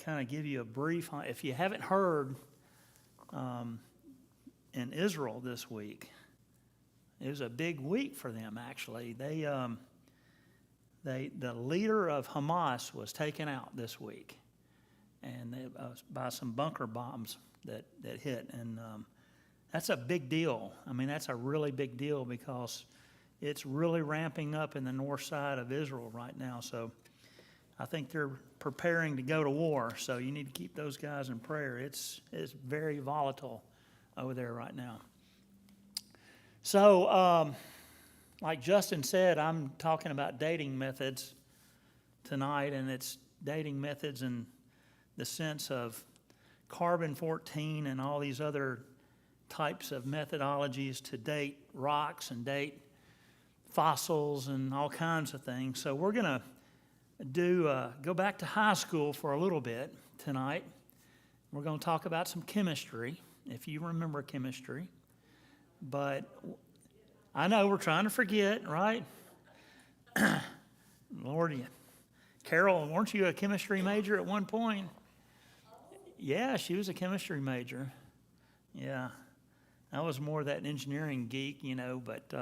kind of give you a brief. If you haven't heard, in Israel this week, it was a big week for them. Actually, the leader of Hamas was taken out this week, and by some bunker bombs that hit, and that's a big deal. I mean, that's a really big deal because it's really ramping up in the north side of Israel right now. So I think they're preparing to go to war. So you need to keep those guys in prayer. It's very volatile over there right now. So like Justin said, I'm talking about dating methods tonight, and it's dating methods in the sense of carbon-14 and all these other types of methodologies to date rocks and date fossils and all kinds of things. So we're going to go back to high school for a little bit tonight. We're going to talk about some chemistry, if you remember chemistry. But I know we're trying to forget, right? Lord, Carol, weren't you a chemistry major at one point? Yeah, she was a chemistry major. Yeah, I was more that engineering geek, but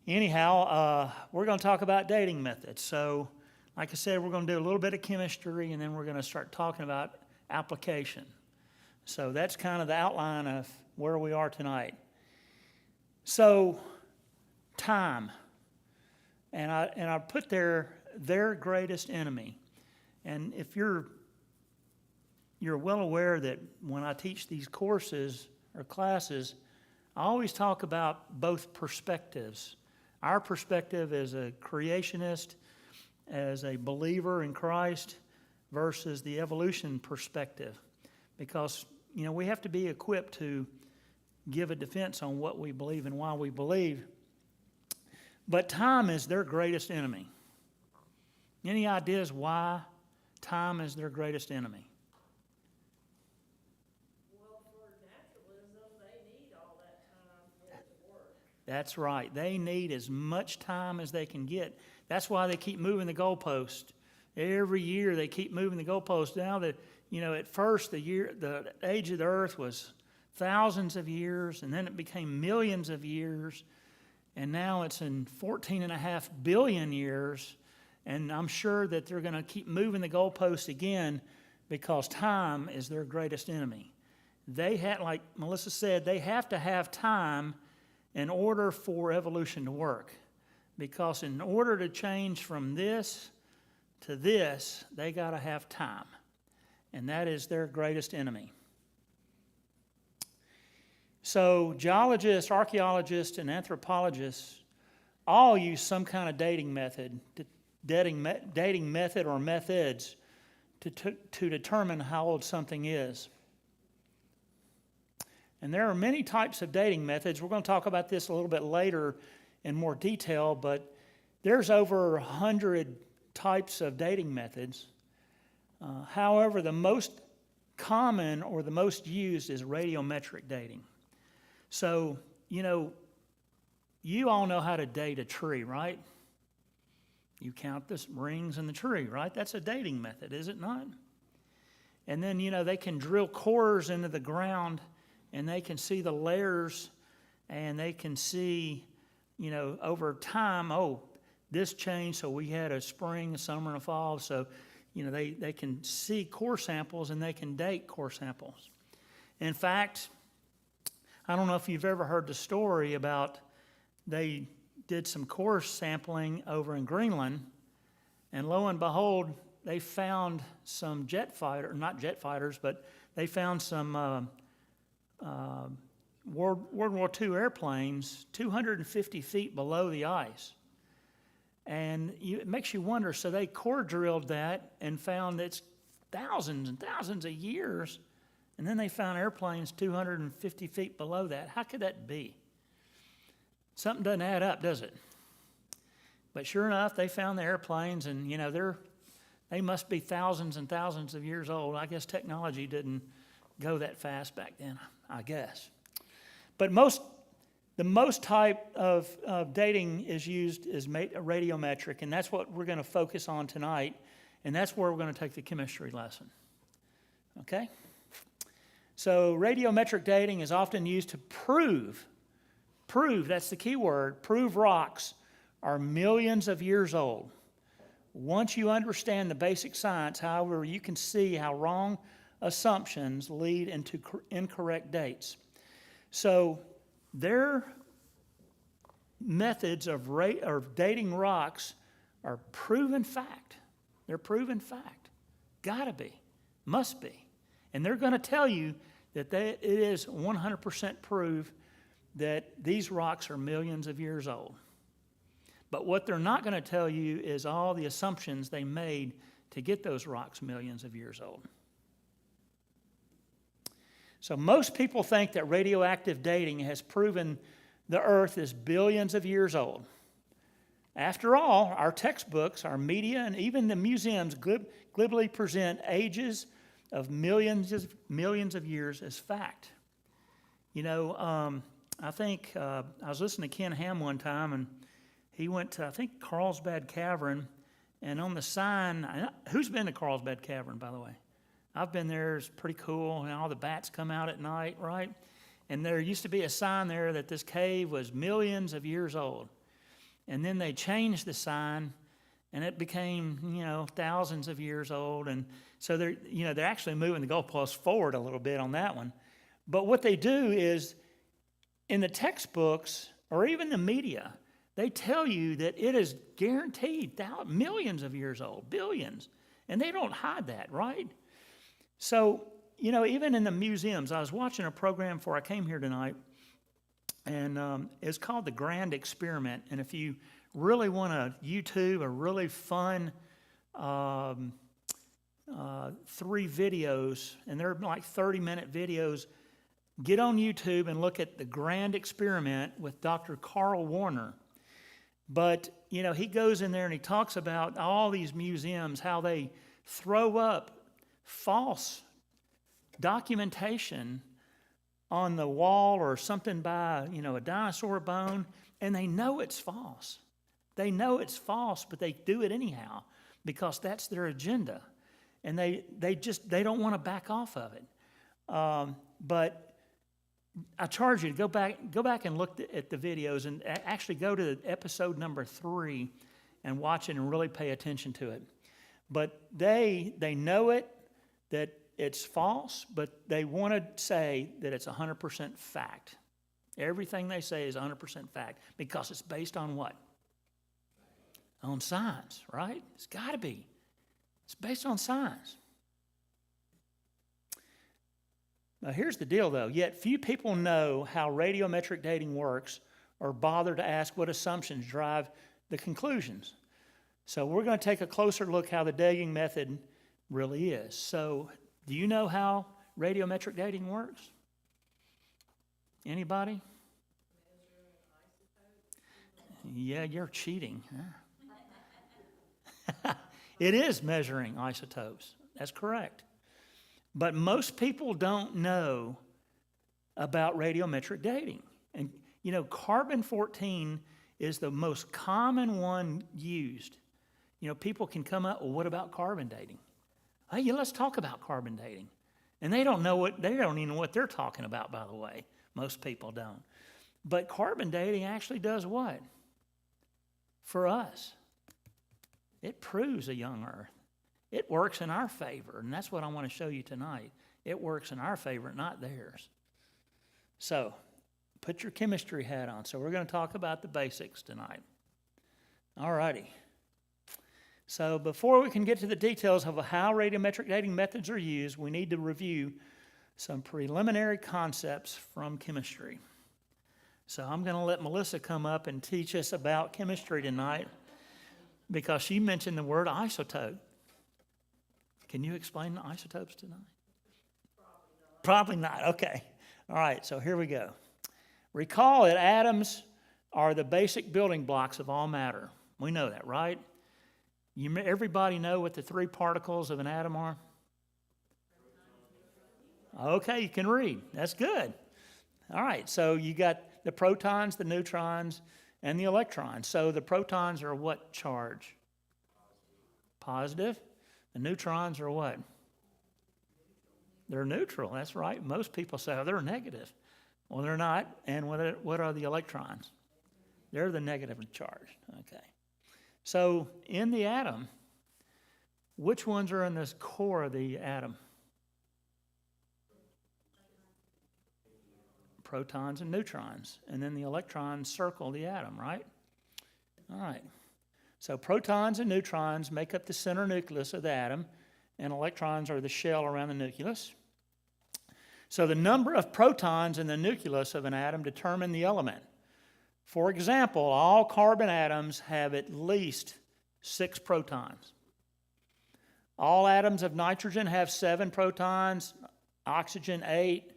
anyhow, we're going to talk about dating methods. So, like I said, we're going to do a little bit of chemistry, and then we're going to start talking about application. So that's kind of the outline of where we are tonight. So, time. And I put their greatest enemy. And if you're well aware that when I teach these courses or classes, I always talk about both perspectives. Our perspective as a creationist, as a believer in Christ, versus the evolution perspective. Because, we have to be equipped to give a defense on what we believe and why we believe. But time is their greatest enemy. Any ideas why time is their greatest enemy? Well, for naturalism, they need all that time for it to work. That's right. They need as much time as they can get. That's why they keep moving the goalpost. Every year they keep moving the goalpost. Now that, at first the age of the earth was thousands of years, and then it became millions of years, and now it's in 14.5 billion years, and I'm sure that they're going to keep moving the goalposts again because time is their greatest enemy. They had, like Melissa said, they have to have time in order for evolution to work, because in order to change from this to this, they got to have time, and that is their greatest enemy. So geologists, archaeologists, and anthropologists all use some kind of dating method, dating method or methods to determine how old something is. And there are many types of dating methods. We're going to talk about this a little bit later in more detail, but there's over 100 types of dating methods. However, the most common or the most used is radiometric dating. So, you all know how to date a tree, right? You count the rings in the tree, right? That's a dating method, is it not? And then, they can drill cores into the ground, and they can see the layers, and they can see, over time, this changed, so we had a spring, a summer, and a fall. So, they can see core samples, and they can date core samples. In fact, I don't know if you've ever heard the story about they did some core sampling over in Greenland, and lo and behold, they found some not jet fighters, but they found some World War II airplanes 250 feet below the ice. And it makes you wonder, so they core drilled that and found it's thousands and thousands of years, and then they found airplanes 250 feet below that. How could that be? Something doesn't add up, does it? But sure enough, they found the airplanes, and they must be thousands and thousands of years old. I guess technology didn't go that fast back then, I guess. But the most type of dating is used is radiometric, and that's what we're going to focus on tonight. And that's where we're going to take the chemistry lesson. Okay? So radiometric dating is often used to prove, that's the key word, prove rocks are millions of years old. Once you understand the basic science, however, you can see how wrong assumptions lead into incorrect dates. So their methods of dating rocks are proven fact. They're proven fact. Gotta be. Must be. And they're going to tell you that it is 100% proof that these rocks are millions of years old. But what they're not going to tell you is all the assumptions they made to get those rocks millions of years old. So most people think that radioactive dating has proven the Earth is billions of years old. After all, our textbooks, our media, and even the museums glibly present ages of millions of years as fact. You know, I think I was listening to Ken Ham one time, and he went to, I think, Carlsbad Cavern, and on the sign, who's been to Carlsbad Cavern, by the way? I've been there. It's pretty cool, and all the bats come out at night, right? And there used to be a sign there that this cave was millions of years old. And then they changed the sign, and it became, thousands of years old. And so they're actually moving the goalposts forward a little bit on that one. But what they do is, in the textbooks or even the media, they tell you that it is guaranteed millions of years old, billions. And they don't hide that, right? So, even in the museums, I was watching a program before I came here tonight, and it's called The Grand Experiment. And if you really want to YouTube a really fun 3 videos, and they're like 30-minute videos, get on YouTube and look at The Grand Experiment with Dr. Carl Warner. But, he goes in there and he talks about all these museums, how they throw up false documentation on the wall or something by, a dinosaur bone, and they know it's false. They know it's false, but they do it anyhow because that's their agenda. And they don't want to back off of it. But I charge you to go back and look at the videos and actually go to episode number 3 and watch it and really pay attention to it. But they know it, that it's false, but they want to say that it's 100% fact. Everything they say is 100% fact because it's based on what? On science, right? It's got to be. It's based on science. Now, here's the deal, though. Yet few people know how radiometric dating works or bother to ask what assumptions drive the conclusions. So we're going to take a closer look how the dating method really is. So do you know how radiometric dating works? Anybody? Yeah, you're cheating. Huh? It is measuring isotopes. That's correct. But most people don't know about radiometric dating. And, carbon-14 is the most common one used. People can come up, well, what about carbon dating? Hey, let's talk about carbon dating. And they don't even know what they're talking about, by the way. Most people don't. But carbon dating actually does what? For us. It proves a young Earth. It works in our favor, and that's what I want to show you tonight. It works in our favor, not theirs. So, put your chemistry hat on. So we're going to talk about the basics tonight. All righty. So before we can get to the details of how radiometric dating methods are used, we need to review some preliminary concepts from chemistry. So I'm going to let Melissa come up and teach us about chemistry tonight because she mentioned the word isotope. Can you explain the isotopes tonight? Probably not. Okay. All right, so here we go. Recall that atoms are the basic building blocks of all matter. We know that, right? Everybody know what the 3 particles of an atom are? Okay, you can read. That's good. All right, so you got the protons, the neutrons, and the electrons. So the protons are what charge? Positive. And neutrons are what? They're neutral, that's right. Most people say, oh, they're negative. Well, they're not. And what are the electrons? They're the negative charge, okay. So in the atom, which ones are in this core of the atom? Protons and neutrons. And then the electrons circle the atom, right? All right. So protons and neutrons make up the center nucleus of the atom, and electrons are the shell around the nucleus. So the number of protons in the nucleus of an atom determine the element. For example, all carbon atoms have at least 6 protons. All atoms of nitrogen have 7 protons, oxygen 8,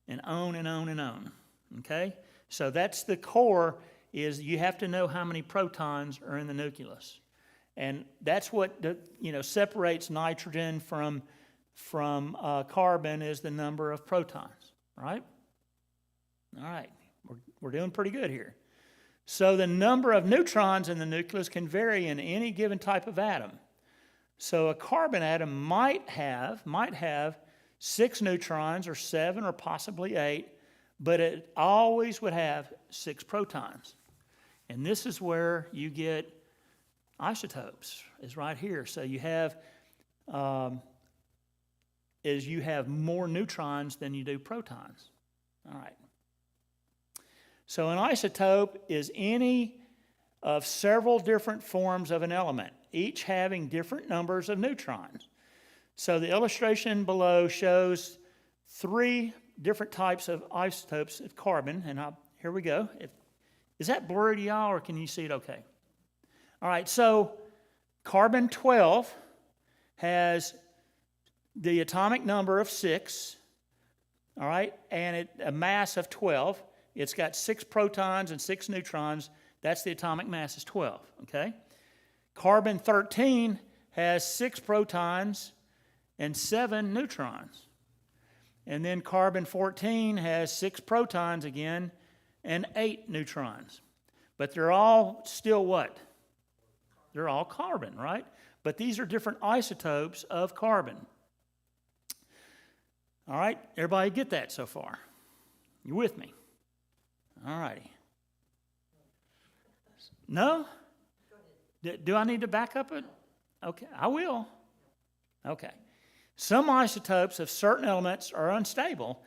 and on and on and on. Okay? So that's the core, is you have to know how many protons are in the nucleus. And that's what separates nitrogen from carbon, is the number of protons, right? All right, we're doing pretty good here. So the number of neutrons in the nucleus can vary in any given type of atom. So a carbon atom might have 6 neutrons, or 7, or possibly 8, but it always would have 6 protons. And this is where you get isotopes, is right here. So you have more neutrons than you do protons. All right. So an isotope is any of several different forms of an element, each having different numbers of neutrons. So the illustration below shows 3 different types of isotopes of carbon, and here we go. Is that blurry to y'all, or can you see it okay? All right, so carbon-12 has the atomic number of 6, all right, and a mass of 12. It's got 6 protons and 6 neutrons. That's the atomic mass is 12, okay? Carbon-13 has 6 protons and 7 neutrons. And then carbon-14 has 6 protons again and 8 neutrons. But they're all still what? They're all carbon, right? But these are different isotopes of carbon. All right, everybody get that so far? You with me? All righty. No? Do I need to back up it? Okay, I will. Okay. Some isotopes of certain elements are unstable.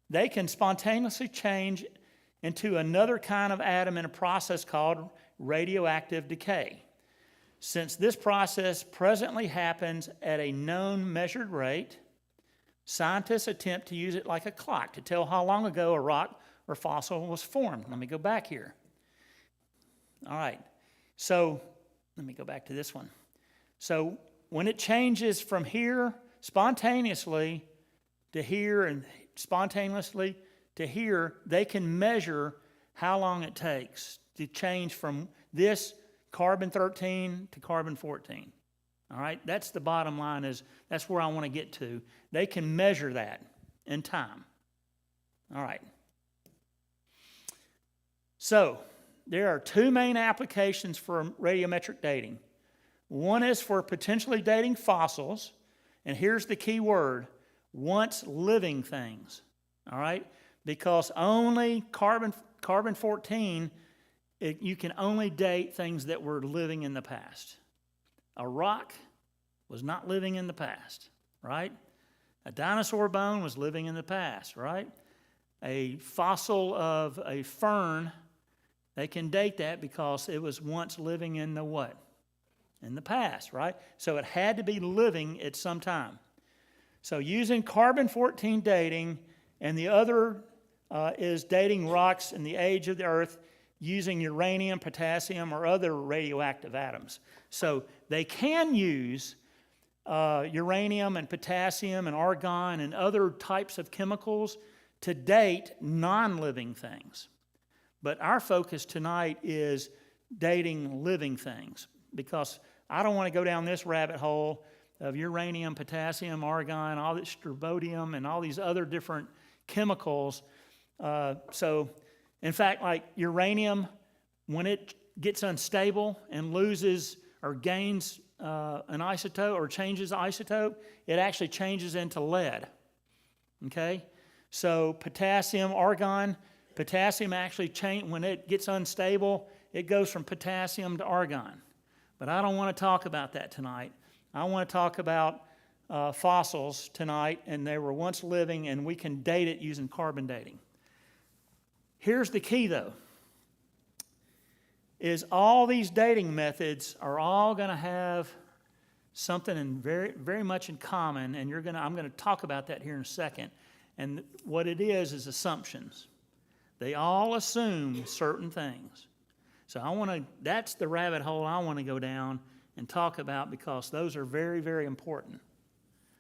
They can spontaneously change into another kind of atom in a process called radioactive decay. Since this process presently happens at a known measured rate, scientists attempt to use it like a clock to tell how long ago a rock or fossil was formed. Let me go back here. All right. So let me go back to this one. So when it changes from here spontaneously to here and spontaneously to here, they can measure how long it takes to change from this carbon-13 to carbon-14. All right, that's the bottom line, that's where I want to get to. They can measure that in time. All right. So there are 2 main applications for radiometric dating. One is for potentially dating fossils, and here's the key word, once living things. All right, because only carbon-14, you can only date things that were living in the past. A rock was not living in the past, right? A dinosaur bone was living in the past, right? A fossil of a fern, they can date that because it was once living in the what? In the past, right? So it had to be living at some time. So using carbon-14 dating, and the other is dating rocks in the age of the Earth using uranium, potassium, or other radioactive atoms. So they can use uranium and potassium and argon and other types of chemicals to date non-living things. But our focus tonight is dating living things, because I don't want to go down this rabbit hole of uranium, potassium, argon, all this strontium, and all these other different chemicals. So, in fact, like uranium, when it gets unstable and loses or gains an isotope or changes isotope, it actually changes into lead. Okay? So potassium, argon, potassium actually when it gets unstable, it goes from potassium to argon. But I don't want to talk about that tonight. I want to talk about fossils tonight, and they were once living, and we can date it using carbon dating. Here's the key, though, is all these dating methods are all going to have something very, very much in common, and I'm going to talk about that here in a second. And what it is assumptions. They all assume certain things. So that's the rabbit hole I want to go down and talk about, because those are very, very important.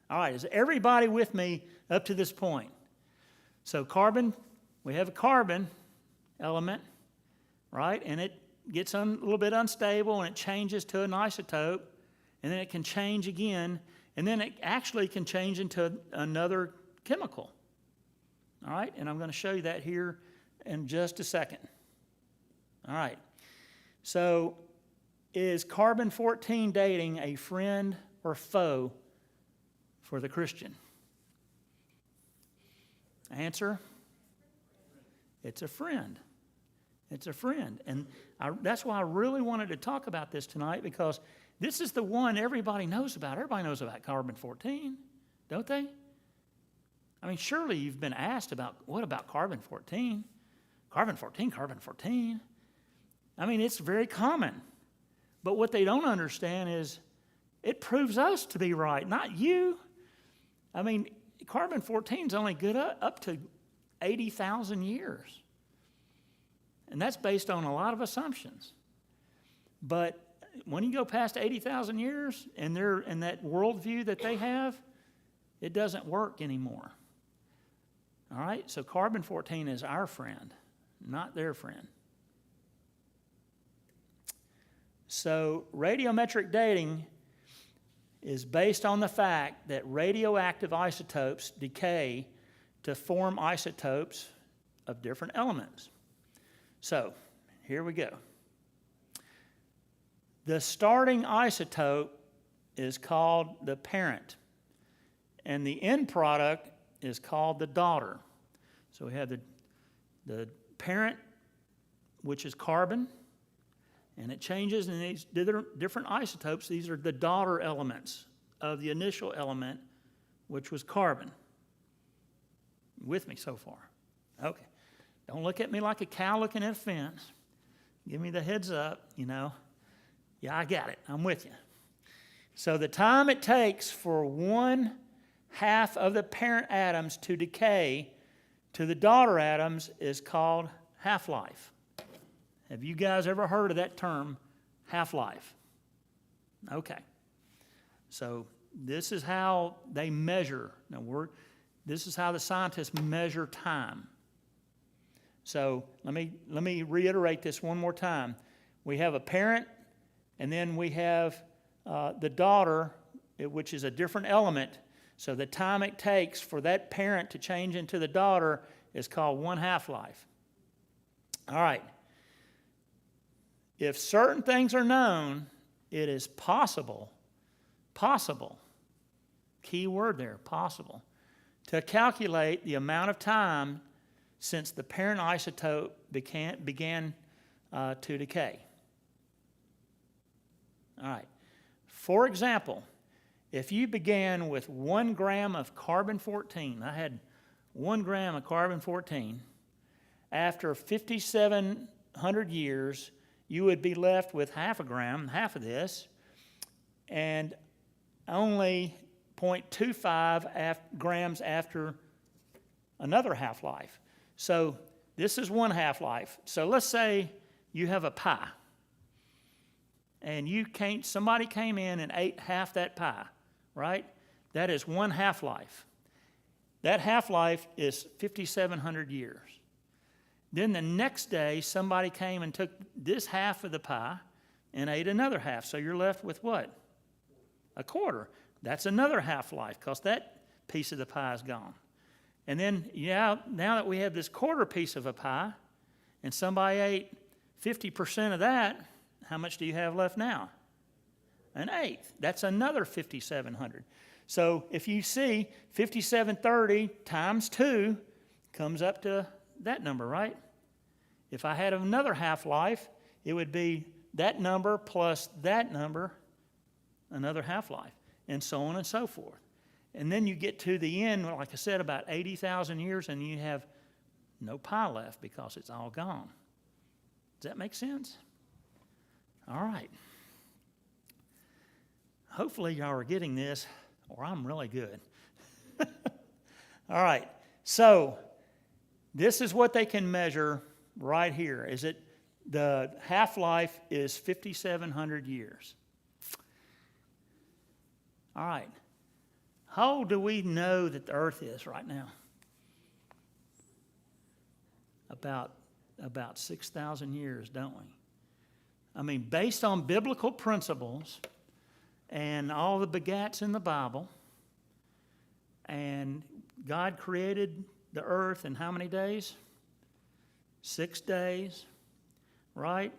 All right, is everybody with me up to this point? So carbon, we have a carbon element, right? And it gets a little bit unstable and it changes to an isotope, and then it can change again, and then it actually can change into another chemical. All right, and I'm going to show you that here in just a second. All right, so is carbon-14 dating a friend or foe for the Christian? Answer? It's a friend. It's a friend. And that's why I really wanted to talk about this tonight, because this is the one everybody knows about. Everybody knows about carbon-14, don't they? I mean, surely you've been asked about, what about carbon-14? Carbon-14, carbon-14. I mean, it's very common. But what they don't understand is it proves us to be right, not you. I mean, carbon-14 is only good up to 80,000 years. And that's based on a lot of assumptions. But when you go past 80,000 years and they're in that worldview that they have, it doesn't work anymore. All right? So carbon-14 is our friend, not their friend. So radiometric dating is based on the fact that radioactive isotopes decay to form isotopes of different elements. So here we go. The starting isotope is called the parent, and the end product is called the daughter. So we have the parent, which is carbon, and it changes in these different isotopes. These are the daughter elements of the initial element, which was carbon. With me so far? Okay. Don't look at me like a cow looking at a fence. Give me the heads up, Yeah, I got it. I'm with you. So the time it takes for 1/2 of the parent atoms to decay to the daughter atoms is called half-life. Have you guys ever heard of that term, half-life? Okay. So this is how they measure. This is how the scientists measure time. So let me reiterate this one more time. We have a parent, and then we have the daughter, which is a different element. So the time it takes for that parent to change into the daughter is called 1 half-life. All right. If certain things are known, it is possible, key word there, possible, to calculate the amount of time since the parent isotope began to decay. All right. For example, if you began with 1 gram of carbon-14, I had 1 gram of carbon-14, after 5,700 years, you would be left with half a gram, half of this, and only 0.25 grams after another half-life. So this is 1 half-life. So let's say you have a pie, and somebody came in and ate half that pie, right? That is 1 half-life. That half-life is 5,700 years. Then the next day, somebody came and took this half of the pie and ate another half. So you're left with what? A quarter. That's another half-life, because that piece of the pie is gone. And then, now that we have this quarter piece of a pie, and somebody ate 50% of that, how much do you have left now? an eighth. That's another 5,700. So if you see 5,730 times 2 comes up to that number, right? If I had another half-life, it would be that number plus that number, another half-life, and so on and so forth. And then you get to the end, like I said, about 80,000 years, and you have no pi left because it's all gone. Does that make sense? All right. Hopefully y'all are getting this, or I'm really good. All right. So this is what they can measure right here. Is it the half-life is 5,700 years. All right. How old do we know that the earth is right now? About 6,000 years, don't we? I mean, based on biblical principles and all the begats in the Bible, and God created the earth in how many days? 6 days, right?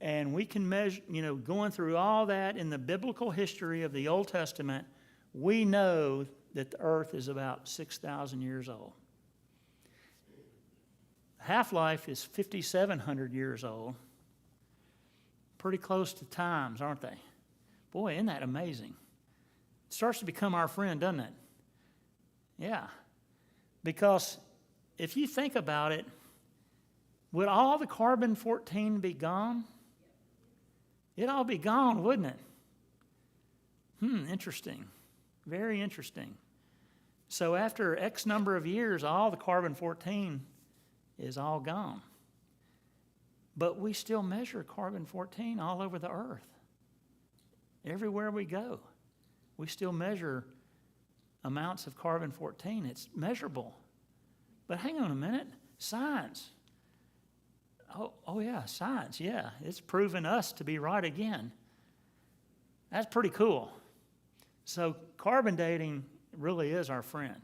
And we can measure, going through all that in the biblical history of the Old Testament, we know that the earth is about 6,000 years old. Half-life is 5,700 years old. Pretty close to times, aren't they? Boy, isn't that amazing? It starts to become our friend, doesn't it? Yeah. Because if you think about it, would all the carbon-14 be gone? It'd all be gone, wouldn't it? Interesting. Very interesting. So after X number of years, all the carbon-14 is all gone. But we still measure carbon-14 all over the earth. Everywhere we go, we still measure amounts of carbon-14. It's measurable. But hang on a minute. Science. Oh yeah, science, yeah. It's proven us to be right again. That's pretty cool. So carbon dating really is our friend.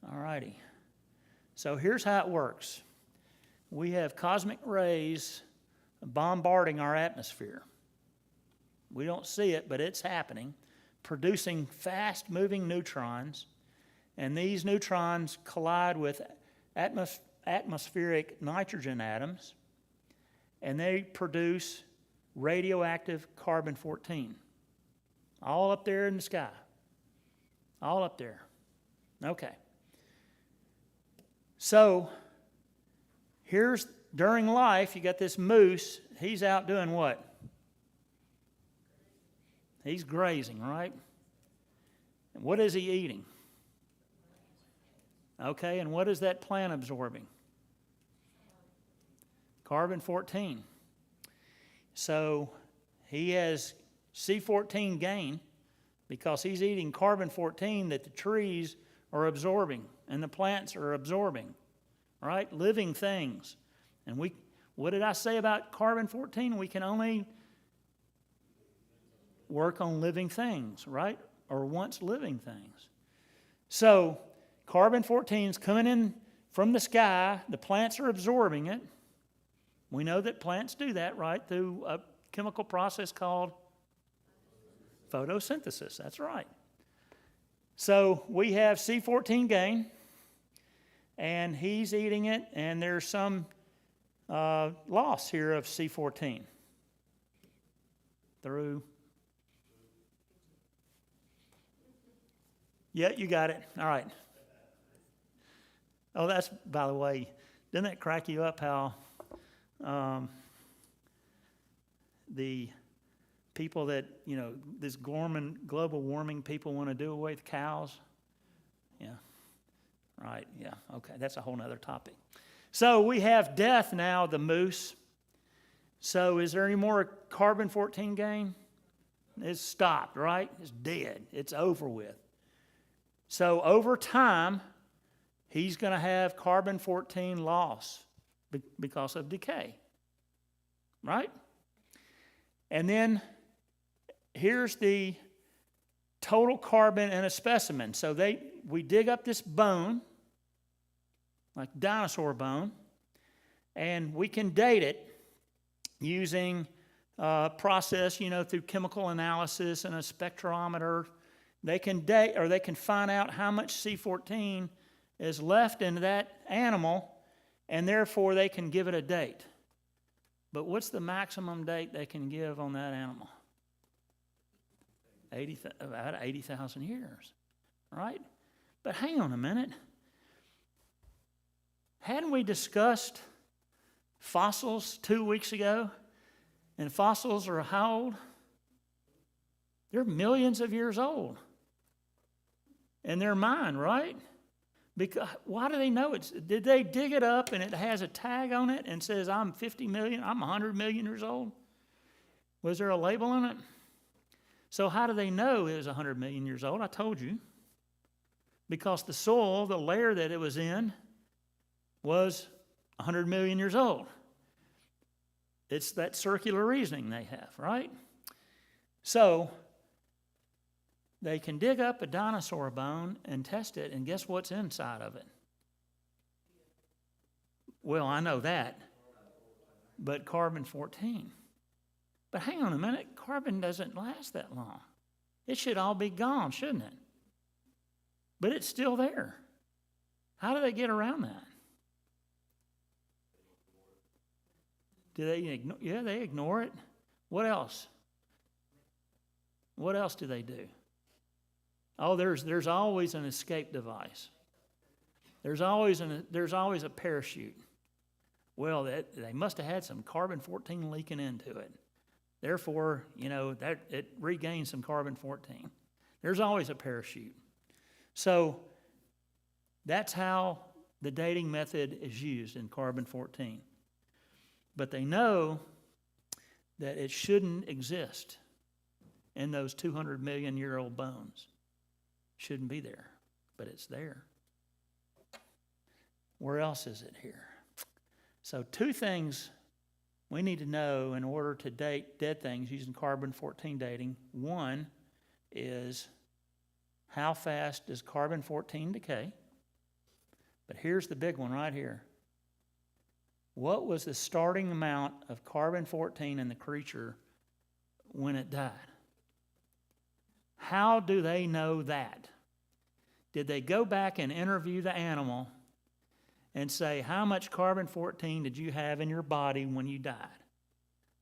All righty. So here's how it works. We have cosmic rays bombarding our atmosphere. We don't see it, but it's happening, producing fast-moving neutrons. And these neutrons collide with atmospheric nitrogen atoms, and they produce radioactive carbon-14, all up there in the sky, all up there. Okay. So here's, during life, you got this moose. He's out doing what? He's grazing, right? And what is he eating? Okay, and what is that plant absorbing? Carbon-14. So he has C14 gain because he's eating carbon-14 that the trees are absorbing and the plants are absorbing, right? Living things. And what did I say about carbon-14? We can only work on living things, right? Or once living things. So carbon-14 is coming in from the sky. The plants are absorbing it. We know that plants do that, right, through a chemical process called photosynthesis. That's right. So we have C14 gain, and he's eating it, and there's some loss here of C14 through. Yeah, you got it. All right. Oh, that's, by the way, didn't that crack you up how the people that, this global warming people want to do away with cows? Yeah. Right, yeah, okay, that's a whole nother topic. So we have death now, the moose. So is there any more carbon-14 gain? It's stopped, right? It's dead. It's over with. So over time, he's going to have carbon-14 loss because of decay, right? And then here's the total carbon in a specimen. So we dig up this bone, like dinosaur bone, and we can date it using process, through chemical analysis and a spectrometer. They can date, or they can find out how much C14 is left in that animal, and therefore they can give it a date. But what's the maximum date they can give on that animal? About 80,000 years, right? But hang on a minute. Hadn't we discussed fossils 2 weeks ago? And fossils are how old? They're millions of years old. In their mind, right? Because why do they know it's? Did they dig it up and it has a tag on it and says, I'm 50 million, I'm 100 million years old? Was there a label on it? So how do they know it was 100 million years old? I told you. Because the soil, the layer that it was in, was 100 million years old. It's that circular reasoning they have, right? So they can dig up a dinosaur bone and test it, and guess what's inside of it? Well, I know that, but carbon-14. But hang on a minute, carbon doesn't last that long. It should all be gone, shouldn't it? But it's still there. How do they get around that? Do they ignore? Yeah, they ignore it. What else? What else do they do? Oh, there's always an escape device. There's always a parachute. Well, they must have had some carbon-14 leaking into it. Therefore, that it regains some carbon-14. There's always a parachute. So that's how the dating method is used in carbon-14. But they know that it shouldn't exist in those 200 million year old bones. Shouldn't be there, but it's there. Where else is it here? So 2 things we need to know in order to date dead things using carbon-14 dating. One is, how fast does carbon-14 decay? But here's the big one right here. What was the starting amount of carbon-14 in the creature when it died? How do they know that? Did they go back and interview the animal and say, how much carbon-14 did you have in your body when you died?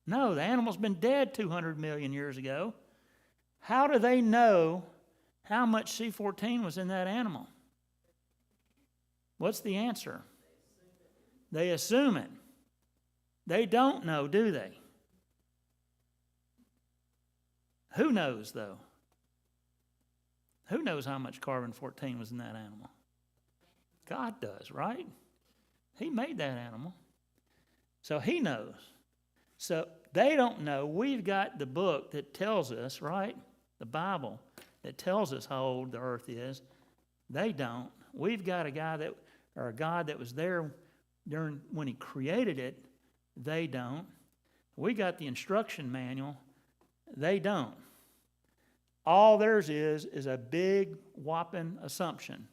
No, the animal's been dead 200 million years ago. How do they know how much C14 was in that animal? What's the answer? They assume it. They don't know, do they? Who knows, though? Who knows how much carbon-14 was in that animal? God does, right? He made that animal. So he knows. So they don't know. We've got the book that tells us, right? The Bible that tells us how old the earth is. They don't. We've got a God that was there during when he created it. They don't. We got the instruction manual. They don't. All theirs is a big whopping assumption.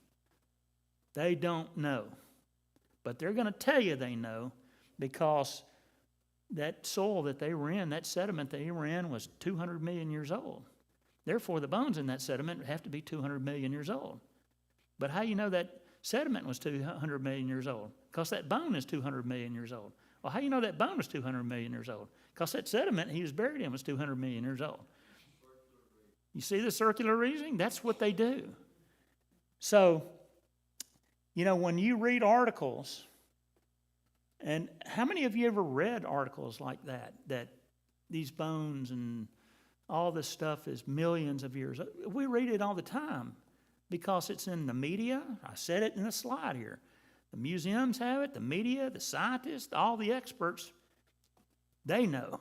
They don't know. But they're going to tell you they know, because that soil that they were in, that sediment they were in, was 200 million years old. Therefore, the bones in that sediment have to be 200 million years old. But how do you know that sediment was 200 million years old? Because that bone is 200 million years old. Well, how do you know that bone is 200 million years old? Because that sediment he was buried in was 200 million years old. You see the circular reasoning? That's what they do. So, when you read articles, and how many of you ever read articles like that these bones and all this stuff is millions of years? We read it all the time because it's in the media. I said it in the slide here. The museums have it, the media, the scientists, all the experts. They know,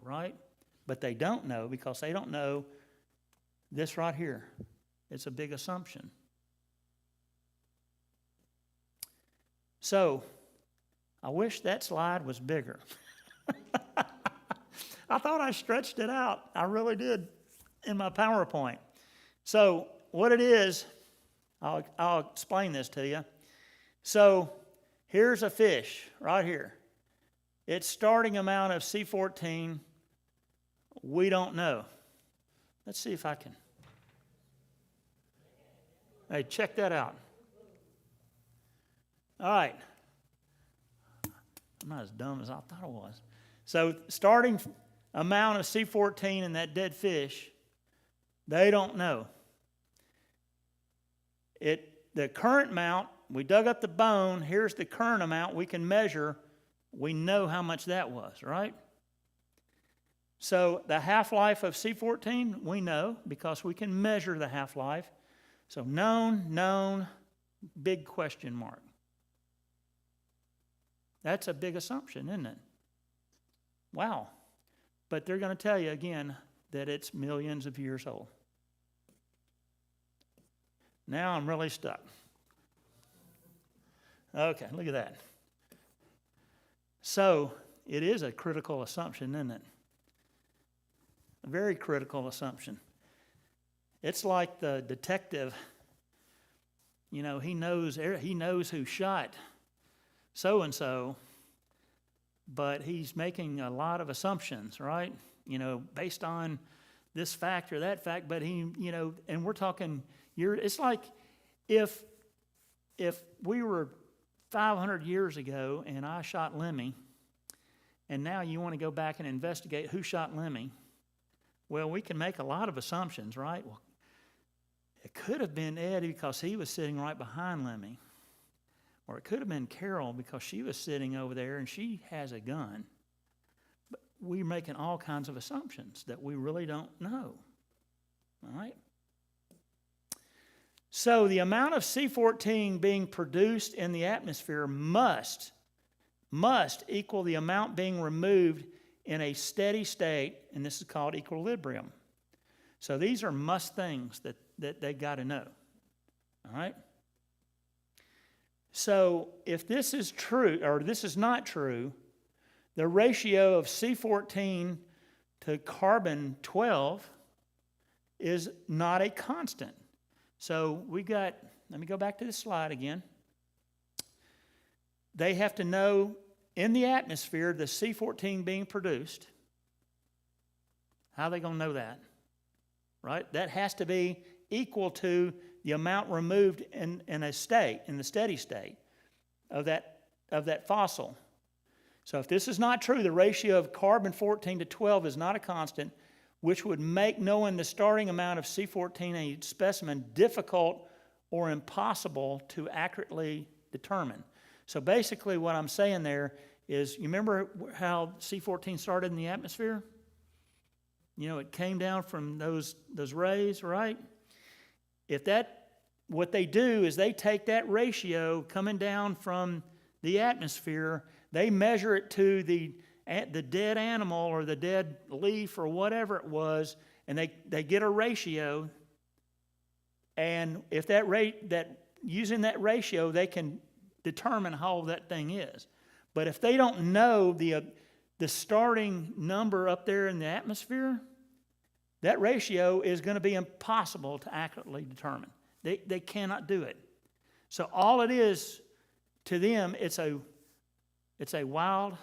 right? But they don't know because they don't know this right here. It's a big assumption. So, I wish that slide was bigger. I thought I stretched it out. I really did in my PowerPoint. So, what it is, I'll explain this to you. So, here's a fish right here. its starting amount of C14, we don't know. Let's see if I can. Hey, check that out. All right. I'm not as dumb as I thought I was. So starting amount of C14 in that dead fish, they don't know. The current amount, we dug up the bone, here's the current amount we can measure. We know how much that was, right? So the half-life of C14, we know because we can measure the half-life. So known, big question mark. That's a big assumption, isn't it? Wow. But they're going to tell you again that it's millions of years old. Now I'm really stuck. Okay, look at that. So it is a critical assumption, isn't it? A very critical assumption. It's like the detective, you know, he knows who shot so-and-so, but he's making a lot of assumptions, right? You know, based on this fact or that fact, but he, you know, and we're talking, it's like if we were 500 years ago and I shot Lemmy, and now you want to go back and investigate who shot Lemmy, well, we can make a lot of assumptions, right? Well, it could have been Eddie because he was sitting right behind Lemmy. Or it could have been Carol because she was sitting over there and she has a gun. But we're making all kinds of assumptions that we really don't know. All right? So the amount of C14 being produced in the atmosphere must equal the amount being removed in a steady state, and this is called equilibrium. So these are must things that they got to know. All right? So if this is true, or this is not true, the ratio of C14 to carbon 12 is not a constant. So let me go back to the slide again. They have to know in the atmosphere the C14 being produced. How are they going to know that? Right? That has to be equal to the amount removed in the steady state of that fossil. So if this is not true, the ratio of carbon 14 to 12 is not a constant, which would make knowing the starting amount of C14 in a specimen difficult or impossible to accurately determine. So basically what I'm saying there is, you remember how C14 started in the atmosphere? You know, it came down from those rays, right? What they do is they take that ratio coming down from the atmosphere, they measure it to the dead animal or the dead leaf or whatever it was, and they get a ratio. And if using that ratio, they can determine how old that thing is. But if they don't know the starting number up there in the atmosphere, that ratio is going to be impossible to accurately determine. They cannot do it. So all it is to them, it's a wild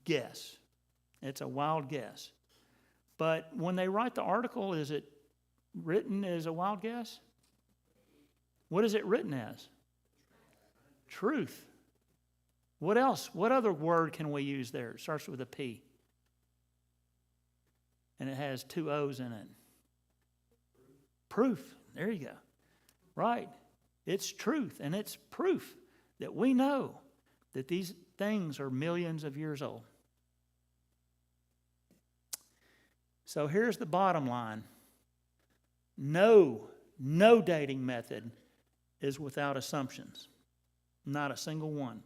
guess. It's a wild guess. But when they write the article, is it written as a wild guess? What is it written as? Truth. What else? What other word can we use there? It starts with a P. And it has 2 O's in it. Proof. There you go. Right. It's truth, and it's proof that we know that these things are millions of years old. So here's the bottom line. No dating method is without assumptions. Not a single one.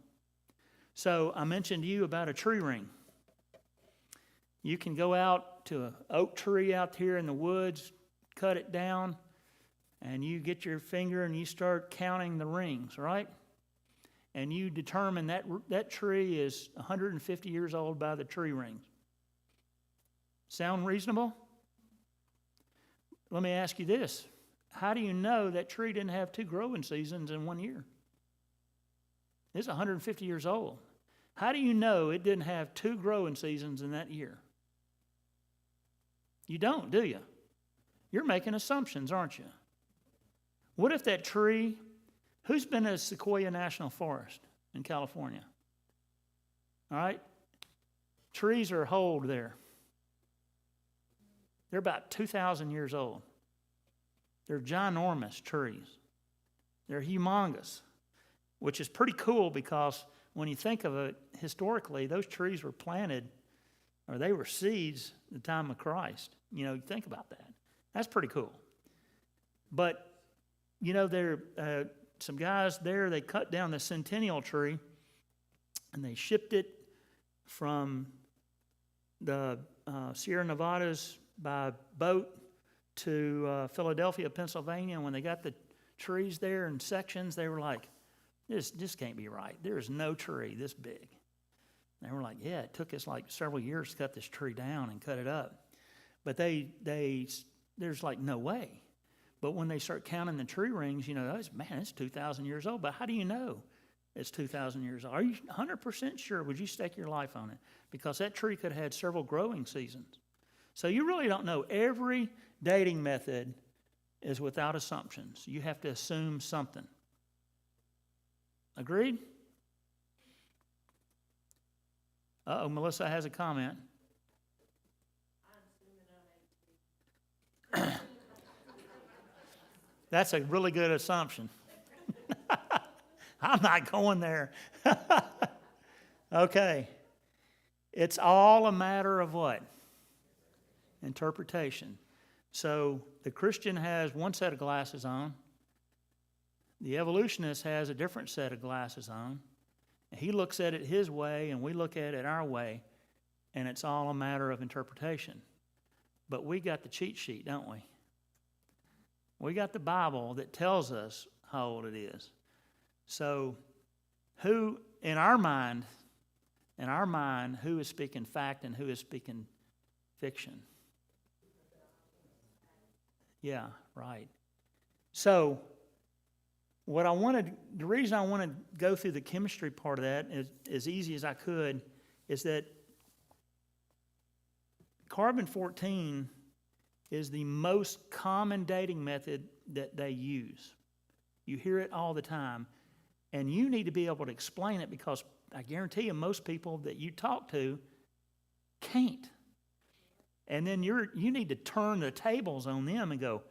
So I mentioned to you about a tree ring. You can go out to an oak tree out here in the woods, cut it down, and you get your finger and you start counting the rings, right? And you determine that tree is 150 years old by the tree rings. Sound reasonable? Let me ask you this. How do you know that tree didn't have 2 growing seasons in 1 year? It's 150 years old. How do you know it didn't have 2 growing seasons in that year? You don't, do you? You're making assumptions, aren't you? What if that tree, who's been to Sequoia National Forest in California? All right? Trees are old there. They're about 2,000 years old. They're ginormous trees. They're humongous, which is pretty cool because when you think of it, historically, those trees were planted, or they were seeds at the time of Christ. You know, think about that. That's pretty cool. But, you know, there some guys there, they cut down the centennial tree, and they shipped it from the Sierra Nevadas by boat to Philadelphia, Pennsylvania. And when they got the trees there in sections, they were like, this can't be right. There's no tree this big. And they were like, yeah, it took us like several years to cut this tree down and cut it up. But there's like no way. But when they start counting the tree rings, you know, it's 2,000 years old. But how do you know it's 2,000 years old? Are you 100% sure? Would you stake your life on it? Because that tree could have had several growing seasons. So you really don't know. Every dating method is without assumptions. You have to assume something. Agreed? Uh-oh, Melissa has a comment. That's a really good assumption. I'm not going there. Okay. It's all a matter of what? Interpretation. So the Christian has one set of glasses on. The evolutionist has a different set of glasses on. He looks at it his way, and we look at it our way, and it's all a matter of interpretation. But we got the cheat sheet, don't we? We got the Bible that tells us how old it is. So who, in our mind, who is speaking fact and who is speaking fiction? Yeah, right. So the reason I want to go through the chemistry part of that as easy as I could is that carbon-14 is the most common dating method that they use. You hear it all the time, and you need to be able to explain it because I guarantee you most people that you talk to can't. And then you need to turn the tables on them and go,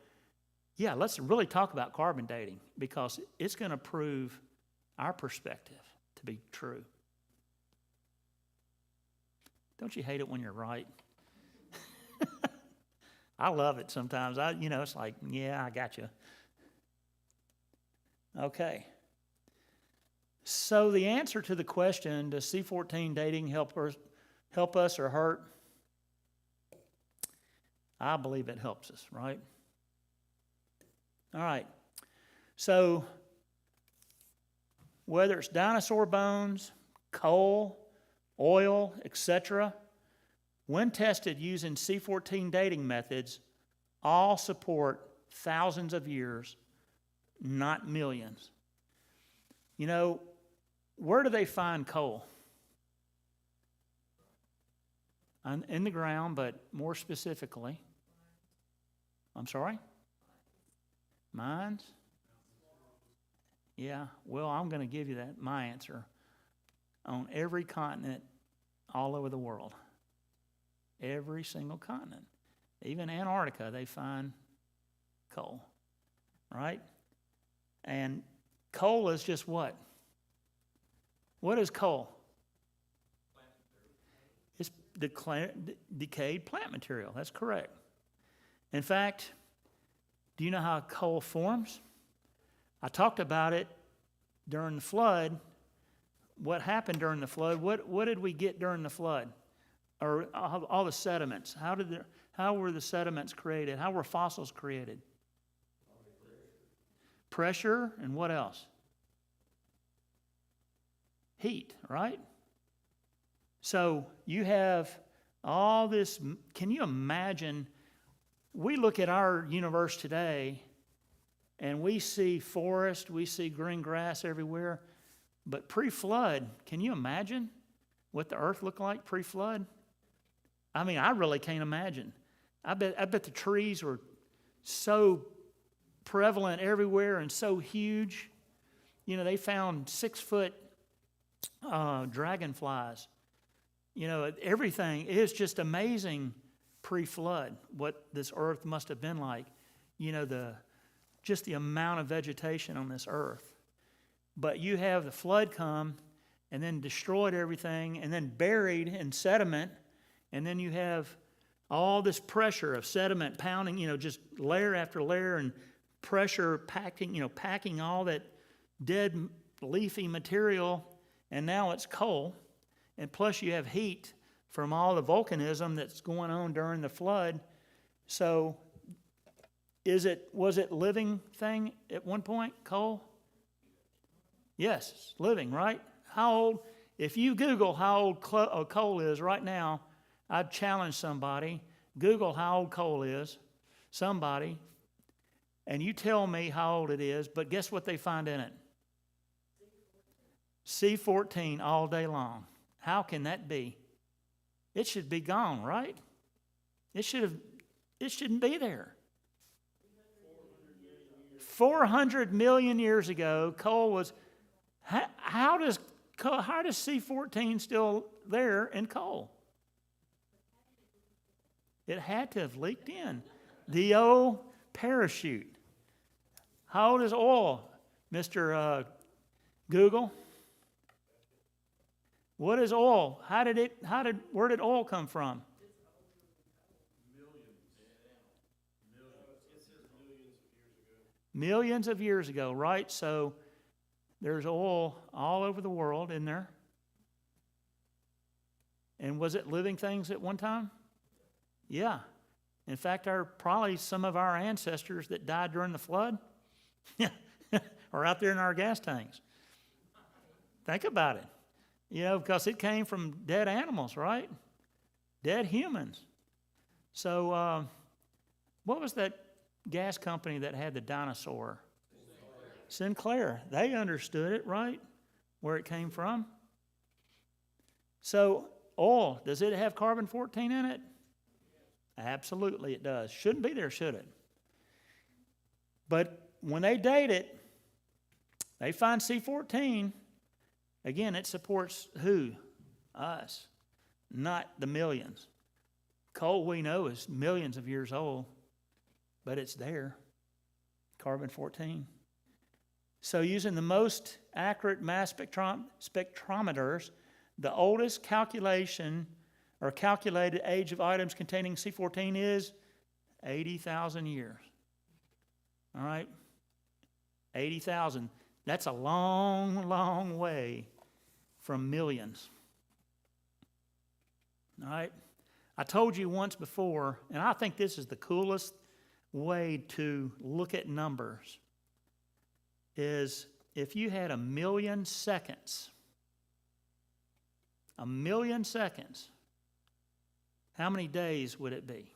yeah, let's really talk about carbon dating because it's going to prove our perspective to be true. Don't you hate it when you're right? I love it sometimes. It's like, yeah, I got you. Okay. So the answer to the question, does C14 dating help us or hurt? I believe it helps us, right? All right. So whether it's dinosaur bones, coal, oil, etc., when tested using C14 dating methods, all support thousands of years, not millions. You know, where do they find coal? In the ground, but more specifically. I'm sorry? Mines? Yeah, well, I'm going to give you my answer. On every continent, all over the world. Every single continent. Even Antarctica, they find coal, right? And coal is just what? What is coal? It's decayed plant material. That's correct. In fact, do you know how coal forms? I talked about it during the flood. What happened during the flood? What did we get during the flood? Or all the sediments. How were the sediments created? How were fossils created? Pressure and what else? Heat, right? So you have all this. Can you imagine? We look at our universe today and we see forest, we see green grass everywhere. But pre-flood, can you imagine what the earth looked like pre-flood? I mean, I really can't imagine. I bet the trees were so prevalent everywhere and so huge. You know, they found 6-foot dragonflies. You know, everything is just amazing pre-flood, what this earth must have been like. You know, just the amount of vegetation on this earth. But you have the flood come and then destroyed everything and then buried in sediment, and then you have all this pressure of sediment pounding, you know, just layer after layer, and pressure packing all that dead leafy material, and now it's coal. And plus you have heat from all the volcanism that's going on during the flood. So was it living thing at one point, coal? Yes, living, right? How old? If you Google how old coal is right now, I'd challenge somebody. Google how old coal is, somebody, and you tell me how old it is, but guess what they find in it? C14 all day long. How can that be? It should be gone, right? It shouldn't be there. 400 million years ago, coal was. How does C14 still there in coal? It had to have leaked in. The old parachute. How old is oil, Mr. Google? What is oil? Where did oil come from? Millions of years ago, right? So there's oil all over the world in there. And was it living things at one time? Yeah. In fact, probably some of our ancestors that died during the flood are out there in our gas tanks. Think about it. You know, because it came from dead animals, right? Dead humans. So what was that gas company that had the dinosaur? Sinclair. They understood it, right? Where it came from. So oil, does it have carbon-14 in it? Absolutely it does. Shouldn't be there, should it? But when they date it, they find C14. Again, it supports who? Us, not the millions. Coal, we know, is millions of years old, but it's there, carbon-14. So using the most accurate mass spectrometers, the oldest calculated age of items containing C14 is 80,000 years. All right? 80,000. That's a long, long way from millions. All right? I told you once before, and I think this is the coolest way to look at numbers, is if you had 1 million seconds, 1 million seconds, how many days would it be?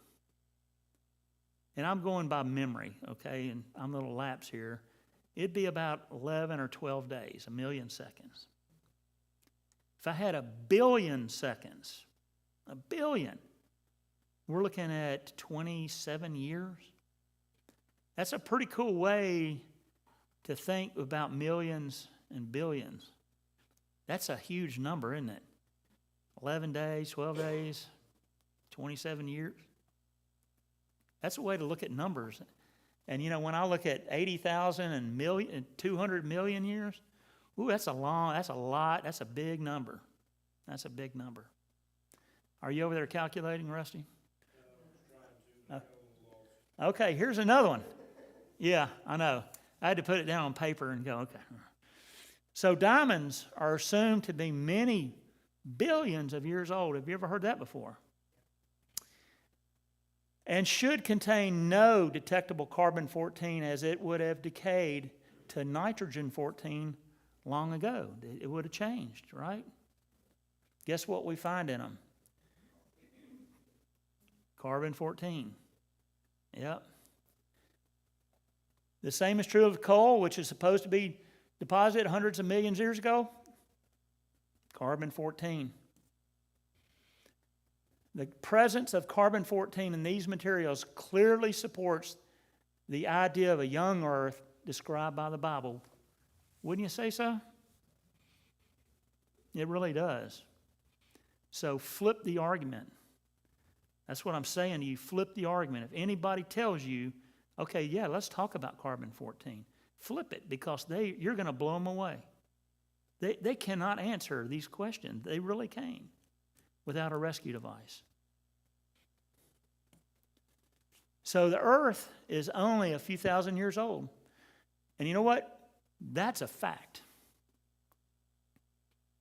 And I'm going by memory, okay, and I'm a little lapse here. It'd be about 11 or 12 days, 1 million seconds. If I had 1 billion seconds, 1 billion, we're looking at 27 years. That's a pretty cool way to think about millions and billions. That's a huge number, isn't it? 11 days, 12 days, 27 years. That's a way to look at numbers. And, you know, when I look at 80,000 and 200 million years, ooh, that's a lot, that's a big number. That's a big number. Are you over there calculating, Rusty? Okay, here's another one. Yeah, I know. I had to put it down on paper and go, okay. So diamonds are assumed to be many billions of years old. Have you ever heard that before? And should contain no detectable carbon-14, as it would have decayed to nitrogen-14 long ago. It would have changed, right? Guess what we find in them? Carbon-14. Yep. The same is true of coal, which is supposed to be deposited hundreds of millions of years ago. Carbon-14. The presence of carbon-14 in these materials clearly supports the idea of a young earth described by the Bible. Wouldn't you say so? It really does. So flip the argument. That's what I'm saying to you. Flip the argument. If anybody tells you, okay, yeah, let's talk about carbon-14, flip it, because you're going to blow them away. They cannot answer these questions. They really can't without a rescue device. So the earth is only a few thousand years old. And you know what? That's a fact.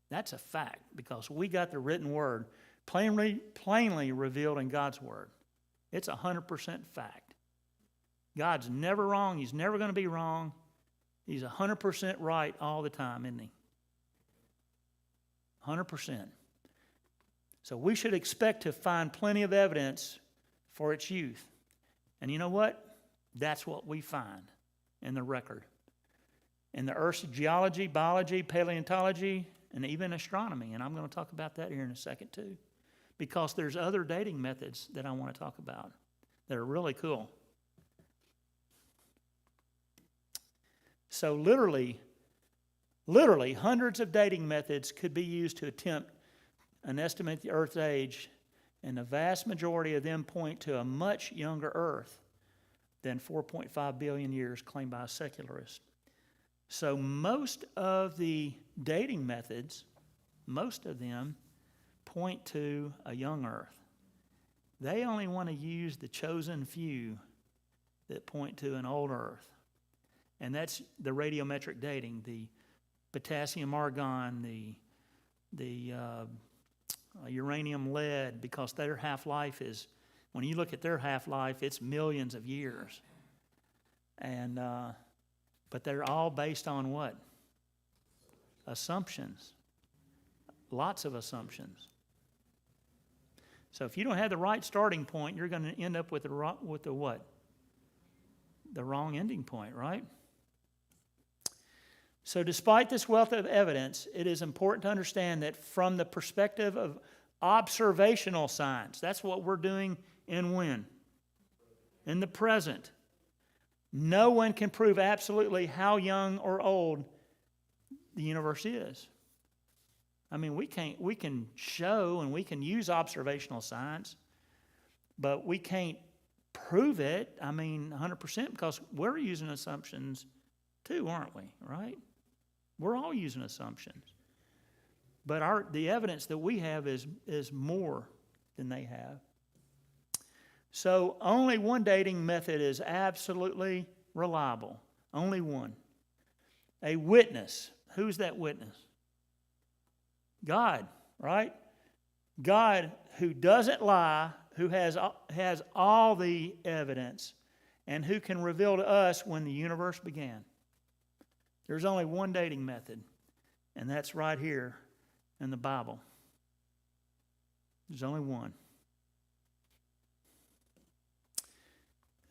That's a fact, because we got the written word plainly revealed in God's word. It's 100% fact. God's never wrong. He's never going to be wrong. He's 100% right all the time, isn't he? 100%. So we should expect to find plenty of evidence for its youth. And you know what? That's what we find in the record. In the Earth's geology, biology, paleontology, and even astronomy. And I'm going to talk about that here in a second too. Because there's other dating methods that I want to talk about that are really cool. So literally hundreds of dating methods could be used to attempt and estimate the Earth's age, and the vast majority of them point to a much younger Earth than 4.5 billion years claimed by a secularist. So most of the dating methods, most of them point to a young Earth. They only want to use the chosen few that point to an old Earth. And that's the radiometric dating, the potassium argon, the uranium lead, because their half-life is, when you look at their half-life, it's millions of years. And but they're all based on what? Assumptions. Lots of assumptions. So if you don't have the right starting point, you're going to end up with the what? The wrong ending point, right? So despite this wealth of evidence, it is important to understand that from the perspective of observational science, that's what we're doing in when? In the present. No one can prove absolutely how young or old the universe is. I mean, we can show and we can use observational science, but we can't prove it, 100%, because we're using assumptions too, aren't we? Right? We're all using assumptions. But the evidence that we have is more than they have. So only one dating method is absolutely reliable. Only one. A witness. Who's that witness? God, right? God, who doesn't lie, who has all the evidence, and who can reveal to us when the universe began. There's only one dating method, and that's right here in the Bible. There's only one.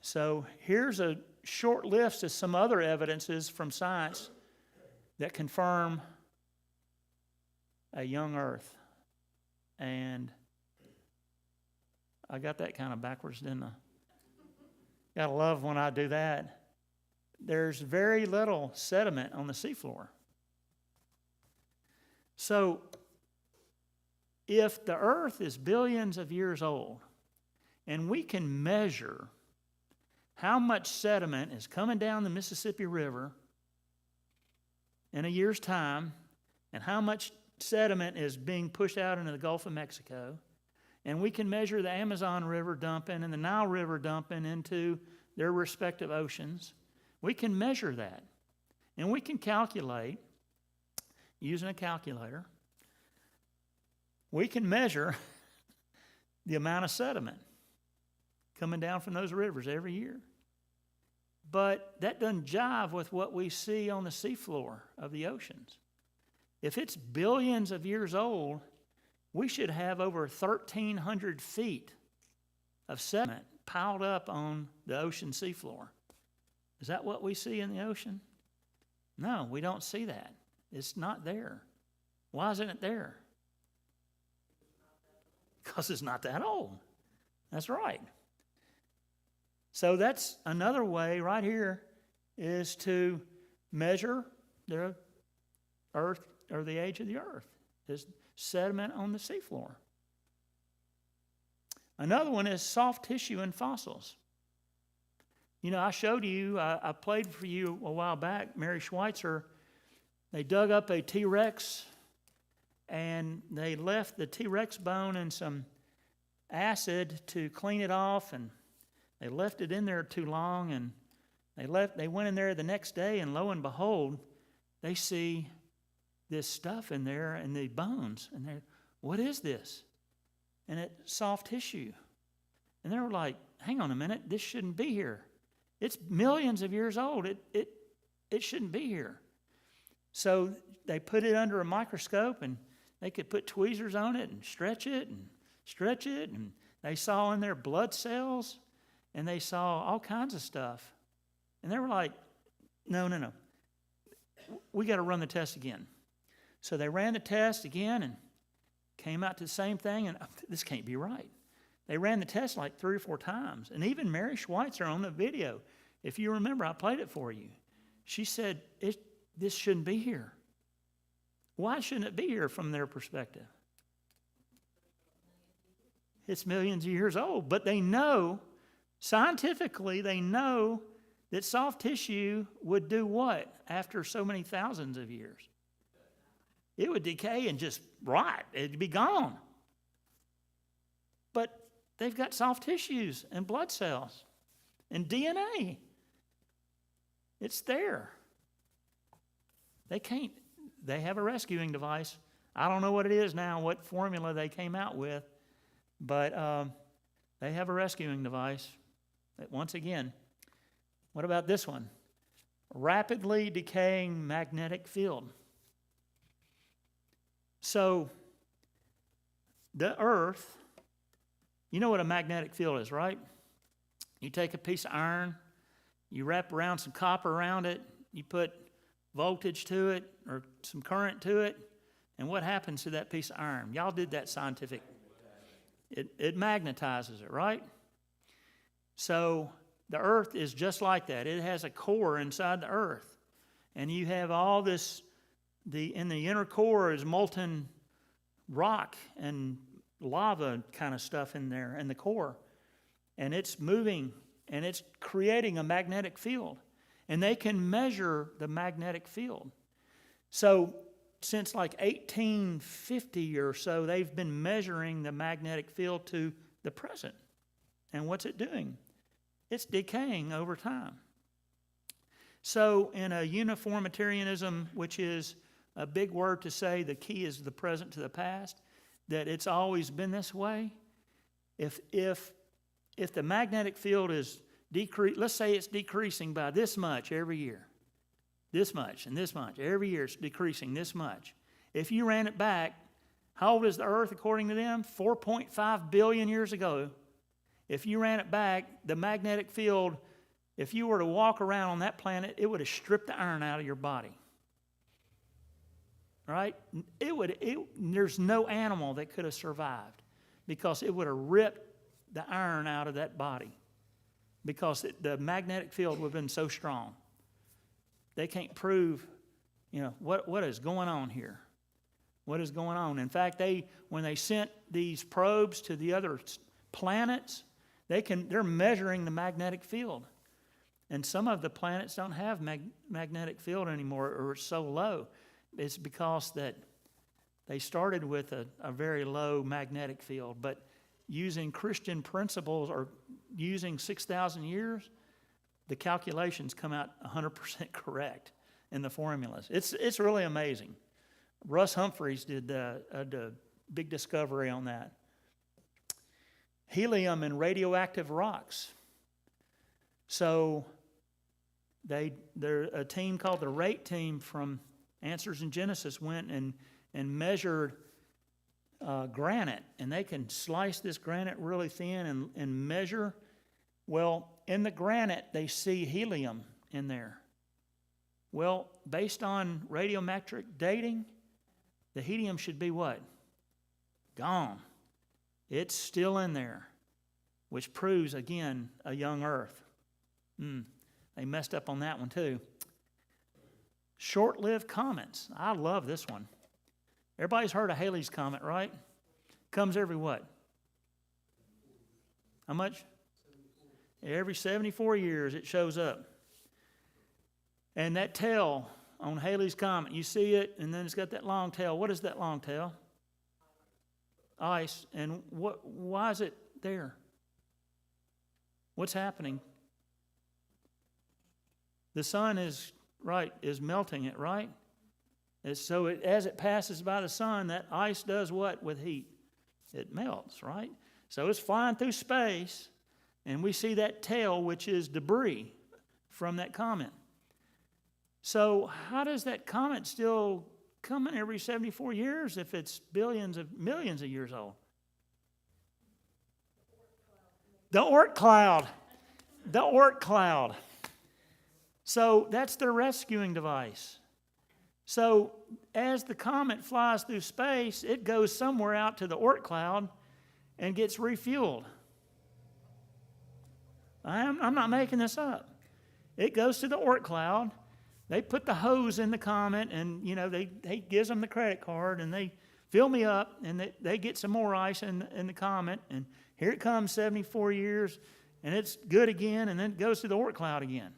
So here's a short list of some other evidences from science that confirm a young Earth. And I got that kind of backwards, didn't I? Gotta love when I do that. There's very little sediment on the seafloor. So if the Earth is billions of years old, and we can measure how much sediment is coming down the Mississippi River in a year's time, and how much sediment is being pushed out into the Gulf of Mexico, and we can measure the Amazon River dumping and the Nile River dumping into their respective oceans. We can measure that, and we can calculate, using a calculator, we can measure the amount of sediment coming down from those rivers every year. But that doesn't jive with what we see on the seafloor of the oceans. If it's billions of years old, we should have over 1,300 feet of sediment piled up on the ocean seafloor. Is that what we see in the ocean? No, we don't see that. It's not there. Why isn't it there? because it's not that old. That's right. So that's another way right here is to measure the earth or the age of the earth, is sediment on the seafloor. Another one is soft tissue and fossils. You know, I showed you, I played for you a while back, Mary Schweitzer. They dug up a T-Rex and they left the T-Rex bone in some acid to clean it off, and they left it in there too long, and they went in there the next day, and lo and behold, they see this stuff in there and the bones, and they're, what is this? And it's soft tissue. And they were like, hang on a minute, this shouldn't be here. It's millions of years old. It shouldn't be here. So they put it under a microscope, and they could put tweezers on it and stretch it, and they saw in there blood cells, and they saw all kinds of stuff. And they were like, no. We got to run the test again. So they ran the test again and came out to the same thing, and this can't be right. They ran the test like 3 or 4 times. And even Mary Schweitzer on the video, if you remember, I played it for you. She said, this shouldn't be here. Why shouldn't it be here from their perspective? It's millions of years old. But they know, scientifically, they know that soft tissue would do what after so many thousands of years? It would decay and just rot. It'd be gone. But they've got soft tissues and blood cells and DNA. It's there. They have a rescuing device. I don't know what it is now, what formula they came out with, but they have a rescuing device. Once again, what about this one? Rapidly decaying magnetic field. So, the earth, you know what a magnetic field is, right? You take a piece of iron, you wrap around some copper around it, you put voltage to it or some current to it, and what happens to that piece of iron? Y'all did that scientific. It magnetizes it, right? So the earth is just like that. It has a core inside the earth, and you have all this. In the inner core is molten rock and lava kind of stuff in there in the core. And it's moving, and it's creating a magnetic field. And they can measure the magnetic field. So since like 1850 or so, they've been measuring the magnetic field to the present. And what's it doing? It's decaying over time. So in a uniformitarianism, which is a big word to say the key is the present to the past, that it's always been this way. If the magnetic field is let's say it's decreasing by this much every year, this much and this much, every year it's decreasing this much. If you ran it back, how old is the earth according to them? 4.5 billion years ago. If you ran it back, the magnetic field, if you were to walk around on that planet, it would have stripped the iron out of your body. Right? There's no animal that could have survived because it would have ripped the iron out of that body because the magnetic field would have been so strong. They can't prove, what is going on here. What is going on? In fact, when they sent these probes to the other planets, they're measuring the magnetic field. And some of the planets don't have magnetic field anymore, or it's so low. It's because that they started with a very low magnetic field, but using Christian principles or using 6,000 years, the calculations come out 100% correct in the formulas. It's really amazing. Russ Humphreys did a big discovery on that. Helium and radioactive rocks. So a team called the RATE team from Answers in Genesis went and measured granite, and they can slice this granite really thin and measure. Well, in the granite, they see helium in there. Well, based on radiometric dating, the helium should be what? Gone. It's still in there, which proves, again, a young earth. They messed up on that one too. Short-lived comets. I love this one. Everybody's heard of Halley's Comet, right? Comes every what? How much? Every 74 years it shows up. And that tail on Halley's Comet, you see it, and then it's got that long tail. What is that long tail? Ice. And why is it there? What's happening? The sun is melting it, right? So as it passes by the sun, that ice does what with heat? It melts, right? So it's flying through space, and we see that tail, which is debris from that comet. So how does that comet still come in every 74 years if it's millions of years old? The Oort cloud. The Oort cloud. So that's their rescuing device. So as the comet flies through space, it goes somewhere out to the Oort cloud and gets refueled. I'm not making this up. It goes to the Oort cloud. They put the hose in the comet, and they gives them the credit card, and they fill me up, and they get some more ice in the comet, and here it comes 74 years, and it's good again, and then it goes to the Oort cloud again.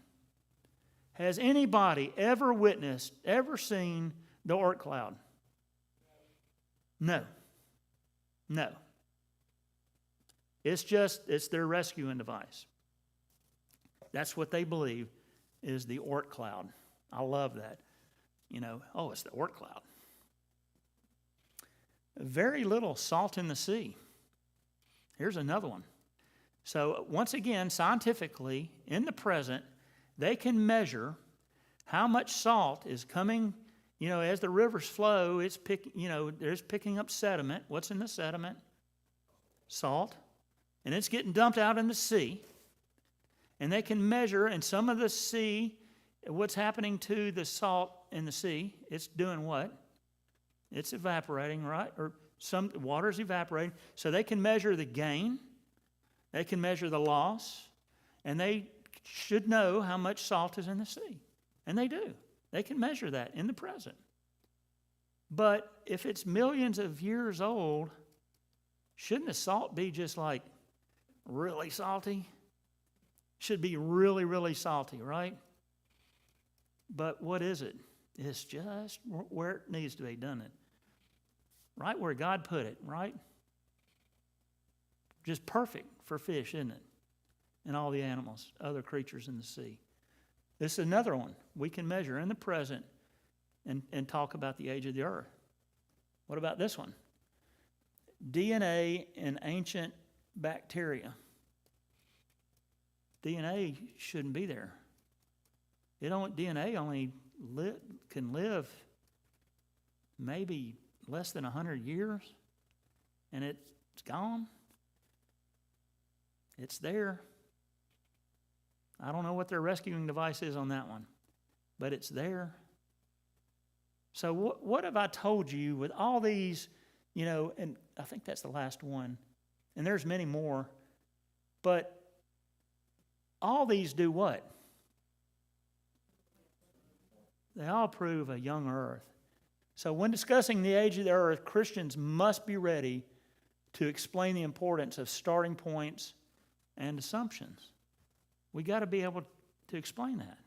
Has anybody ever witnessed, ever seen the Oort cloud? No. No. It's their rescuing device. That's what they believe is the Oort cloud. I love that. It's the Oort cloud. Very little salt in the sea. Here's another one. So once again, scientifically, in the present, they can measure how much salt is coming. As the rivers flow, there's picking up sediment. What's in the sediment? Salt. And it's getting dumped out in the sea. And they can measure in some of the sea what's happening to the salt in the sea. It's doing what? It's evaporating, right? Or some water's evaporating. So they can measure the gain. They can measure the loss. And they should know how much salt is in the sea. And they do. They can measure that in the present. But if it's millions of years old, shouldn't the salt be just like really salty? Should be really, really salty, right? But what is it? It's just where it needs to be, doesn't it? Right where God put it, right? Just perfect for fish, isn't it? And all the animals, other creatures in the sea. This is another one we can measure in the present and talk about the age of the earth. What about this one? DNA in ancient bacteria. DNA shouldn't be there. DNA only can live maybe less than 100 years, and it's gone. It's there. I don't know what their rescuing device is on that one, but it's there. So what have I told you with all these, and I think that's the last one, and there's many more, but all these do what? They all prove a young earth. So when discussing the age of the earth, Christians must be ready to explain the importance of starting points and assumptions. We got to be able to explain that.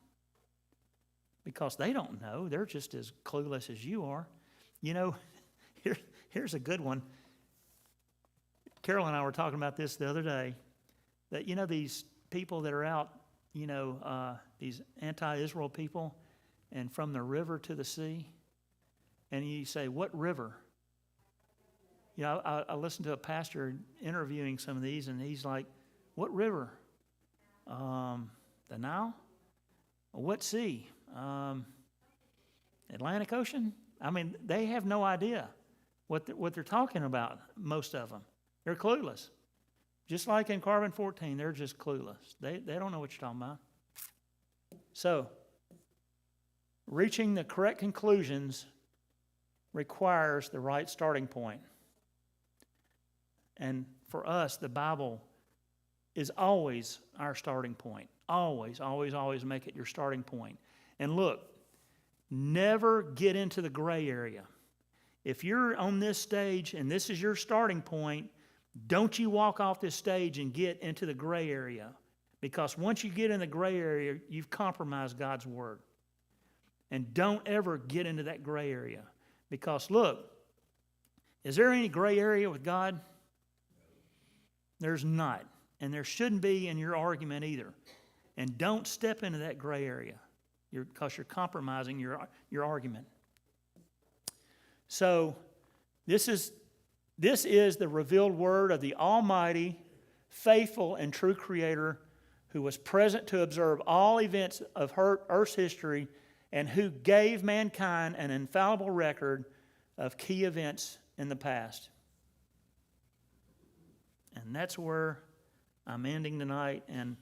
Because they don't know. They're just as clueless as you are. Here's a good one. Carol and I were talking about this the other day. That, these people that are out, these anti-Israel people, and from the river to the sea. And you say, what river? I listened to a pastor interviewing some of these, and he's like, what river? The Nile? What sea? Atlantic Ocean? I mean, they have no idea what they're talking about, most of them. They're clueless. Just like in Carbon-14, they're just clueless. They don't know what you're talking about. So, reaching the correct conclusions requires the right starting point. And for us, the Bible is always our starting point. Always, always, always make it your starting point. And look, never get into the gray area. If you're on this stage and this is your starting point, don't you walk off this stage and get into the gray area. Because once you get in the gray area, you've compromised God's Word. And don't ever get into that gray area. Because look, is there any gray area with God? There's not. And there shouldn't be in your argument either. And don't step into that gray area because you're compromising your argument. So this is the revealed word of the Almighty, faithful, and true Creator who was present to observe all events of Earth's history and who gave mankind an infallible record of key events in the past. And that's where I'm ending tonight, and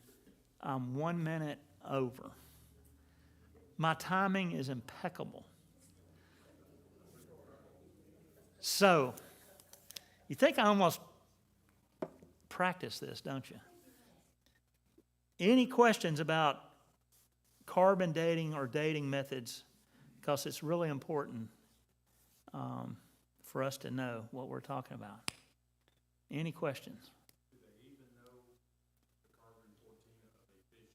I'm 1 minute over. My timing is impeccable. So, you think I almost practiced this, don't you? Any questions about carbon dating or dating methods? Because it's really important for us to know what we're talking about. Any questions? Do they even know the carbon-14 of a fish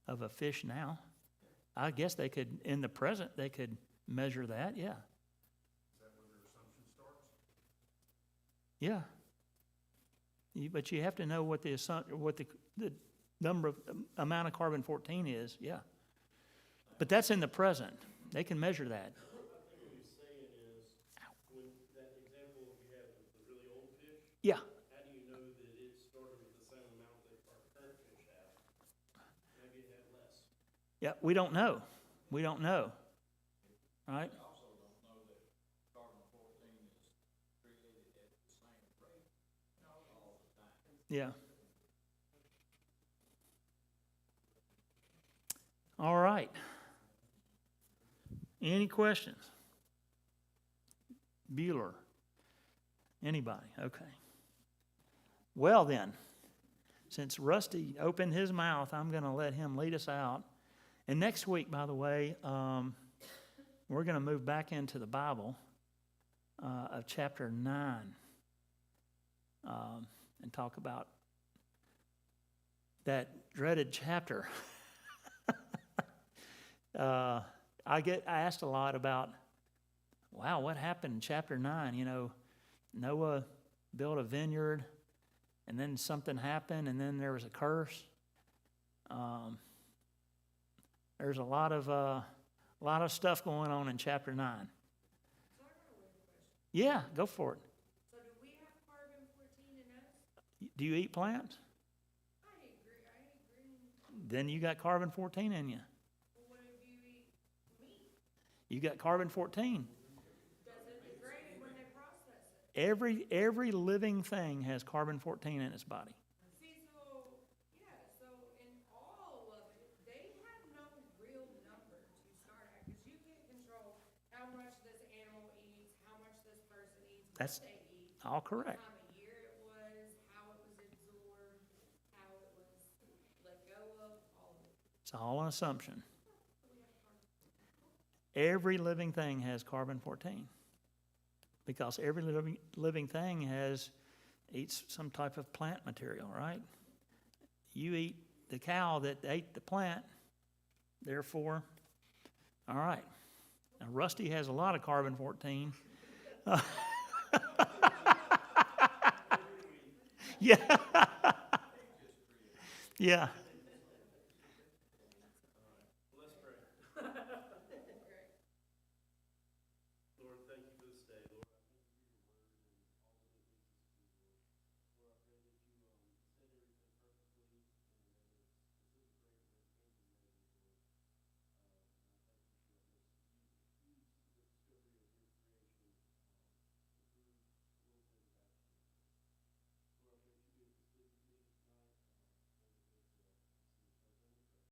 now? Of a fish now? I guess they could, in the present, they could measure that, yeah. Is that where their assumption starts? Yeah. But you have to know what the number of amount of carbon-14 is, yeah. But that's in the present. They can measure that. I think what he's saying is, when that example you have with the really old fish, Yeah. how do you know that it started with the same amount that our current fish have? Maybe it had less. Yeah, we don't know. We don't know. Right? We also don't know that carbon-14 is created at the same rate all the time. Yeah. All right. Any questions? Bueller? Anybody? Okay. Well then, since Rusty opened his mouth, I'm going to let him lead us out. And next week, by the way, we're going to move back into the Bible of chapter 9 and talk about that dreaded chapter. I get asked a lot about, wow, what happened in chapter 9? You know, Noah built a vineyard, and then something happened, and then there was a curse. There's a lot of stuff going on in chapter 9. So I got a weird question. Yeah, go for it. So do we have carbon-14 in us? Do you eat plants? I eat green. Then you got carbon-14 in you. Well, what if you eat meat? You got carbon-14. Does it degrade when they process it? Every living thing has carbon-14 in its body. See, so in all of it, they have no real number to start at, because you can't control how much this animal eats, how much this person eats, what That's they eat, all what correct. time of year it was, how it was absorbed, how it was let go of, all of it. It's all an assumption. Every living thing has carbon-14 because every living thing eats some type of plant material, right? You eat the cow that ate the plant, therefore, all right. Now, Rusty has a lot of carbon-14. Yeah. Yeah.